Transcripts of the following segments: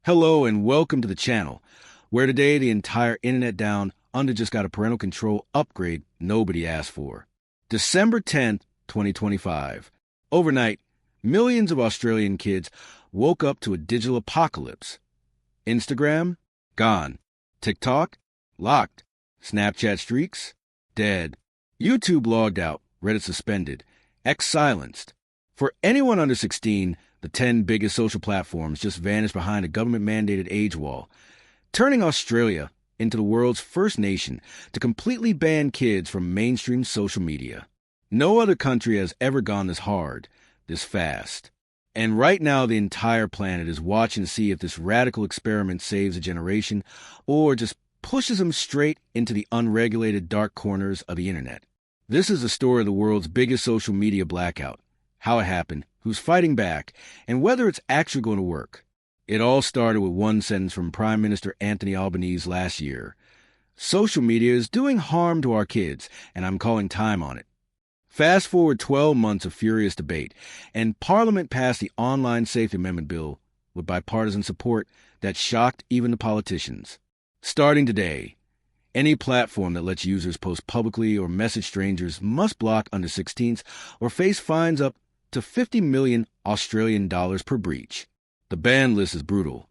Hello and welcome to the channel, where today the entire internet down under just got a parental control upgrade nobody asked for. December 10th, 2025. Overnight, millions of Australian kids woke up to a digital apocalypse. Instagram? Gone. TikTok? Locked. Snapchat streaks? Dead. YouTube logged out. Reddit suspended. X silenced. For anyone under 16, the 10 biggest social platforms just vanished behind a government-mandated age wall, turning Australia into the world's first nation to completely ban kids from mainstream social media. No other country has ever gone this hard, this fast. And right now the entire planet is watching to see if this radical experiment saves a generation or just pushes them straight into the unregulated dark corners of the internet. This is the story of the world's biggest social media blackout, how it happened, who's fighting back, and whether it's actually going to work. It all started with one sentence from Prime Minister Anthony Albanese last year. Social media is doing harm to our kids, and I'm calling time on it. Fast forward 12 months of furious debate, and Parliament passed the Online Safety Amendment Bill with bipartisan support that shocked even the politicians. Starting today, any platform that lets users post publicly or message strangers must block under 16s or face fines up to 50 million Australian dollars per breach. The ban list is brutal.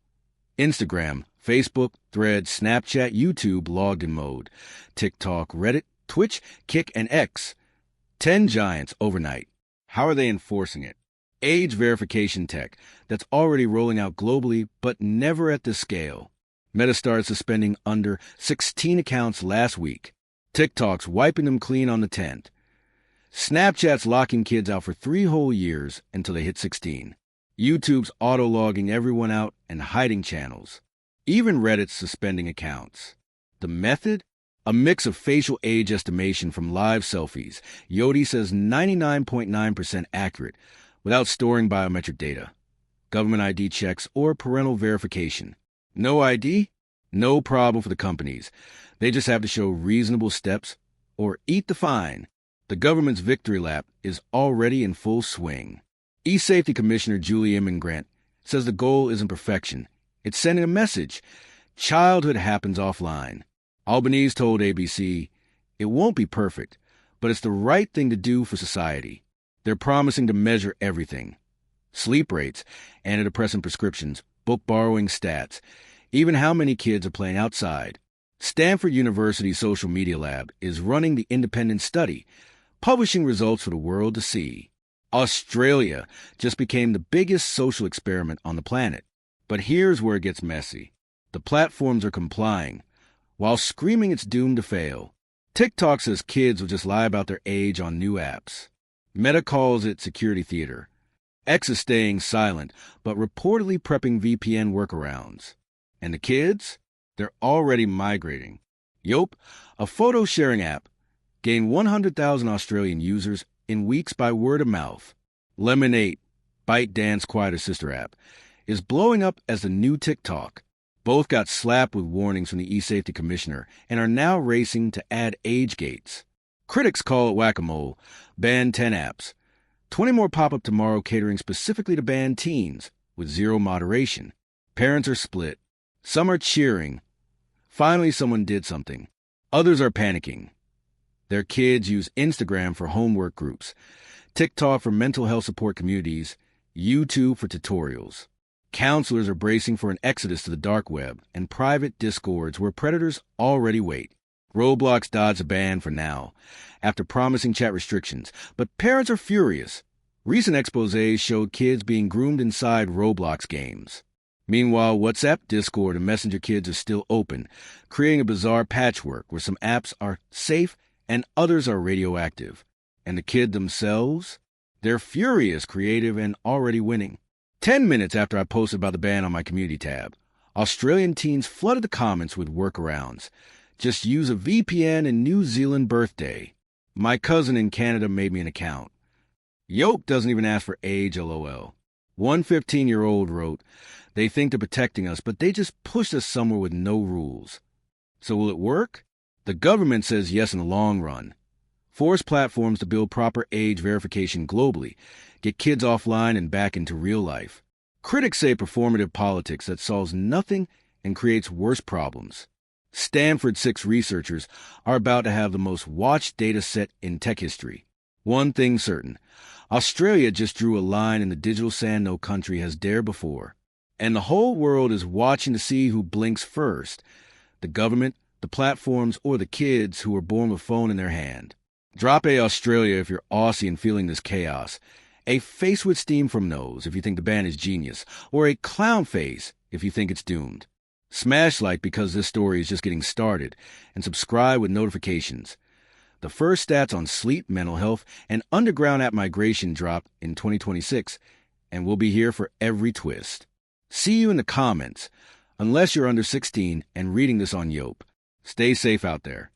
Instagram, Facebook, Threads, Snapchat, YouTube logged in mode. TikTok, Reddit, Twitch, Kick, and X. 10 giants overnight. How are they enforcing it? Age verification tech that's already rolling out globally but never at this scale. Meta started suspending under 16 accounts last week. TikTok's wiping them clean on the 10th. Snapchat's locking kids out for 3 whole years until they hit 16. YouTube's auto-logging everyone out and hiding channels. Even Reddit's suspending accounts. The method? A mix of facial age estimation from live selfies. Yope says 99.9% accurate without storing biometric data. Government ID checks or parental verification. No ID? No problem for the companies. They just have to show reasonable steps or eat the fine. The government's victory lap is already in full swing. E-Safety Commissioner Julie Immingrant says the goal isn't perfection. It's sending a message. Childhood happens offline. Albanese told ABC, it won't be perfect, but it's the right thing to do for society. They're promising to measure everything. Sleep rates, antidepressant prescriptions, book borrowing stats, even how many kids are playing outside. Stanford University's Social Media Lab is running the independent study, publishing results for the world to see. Australia just became the biggest social experiment on the planet. But here's where it gets messy. The platforms are complying, while screaming it's doomed to fail. TikTok says kids will just lie about their age on new apps. Meta calls it security theater. X is staying silent, but reportedly prepping VPN workarounds. And the kids? They're already migrating. Yope, a photo-sharing app, gained 100,000 Australian users in weeks by word of mouth. Lemonade, ByteDance's quieter sister app, is blowing up as the new TikTok. Both got slapped with warnings from the E-Safety Commissioner and are now racing to add age gates. Critics call it whack-a-mole. Ban 10 apps. 20 more pop up tomorrow catering specifically to ban teens, with zero moderation. Parents are split. Some are cheering. Finally, someone did something. Others are panicking. Their kids use Instagram for homework groups, TikTok for mental health support communities, YouTube for tutorials. Counselors are bracing for an exodus to the dark web and private discords where predators already wait. Roblox dodged a ban for now, after promising chat restrictions, but parents are furious. Recent exposés showed kids being groomed inside Roblox games. Meanwhile, WhatsApp, Discord, and Messenger kids are still open, creating a bizarre patchwork where some apps are safe and others are radioactive. And the kid themselves? They're furious, creative, and already winning. 10 minutes after I posted about the ban on my community tab, Australian teens flooded the comments with workarounds. Just use a VPN in New Zealand birthday. My cousin in Canada made me an account. Yope doesn't even ask for age, lol. One 15-year-old wrote, they think they're protecting us, but they just pushed us somewhere with no rules. So will it work? The government says yes in the long run. Force platforms to build proper age verification globally, get kids offline and back into real life. Critics say performative politics that solves nothing and creates worse problems. Stanford 6 researchers are about to have the most watched data set in tech history. One thing certain, Australia just drew a line in the digital sand no country has dared before. And the whole world is watching to see who blinks first, the government, the platforms, or the kids who were born with a phone in their hand. Drop a Australia if you're Aussie and feeling this chaos, a face with steam from nose if you think the band is genius, or a clown face if you think it's doomed. Smash like because this story is just getting started, and subscribe with notifications. The first stats on sleep, mental health, and underground app migration drop in 2026, and we'll be here for every twist. See you in the comments, unless you're under 16 and reading this on Yope. Stay safe out there.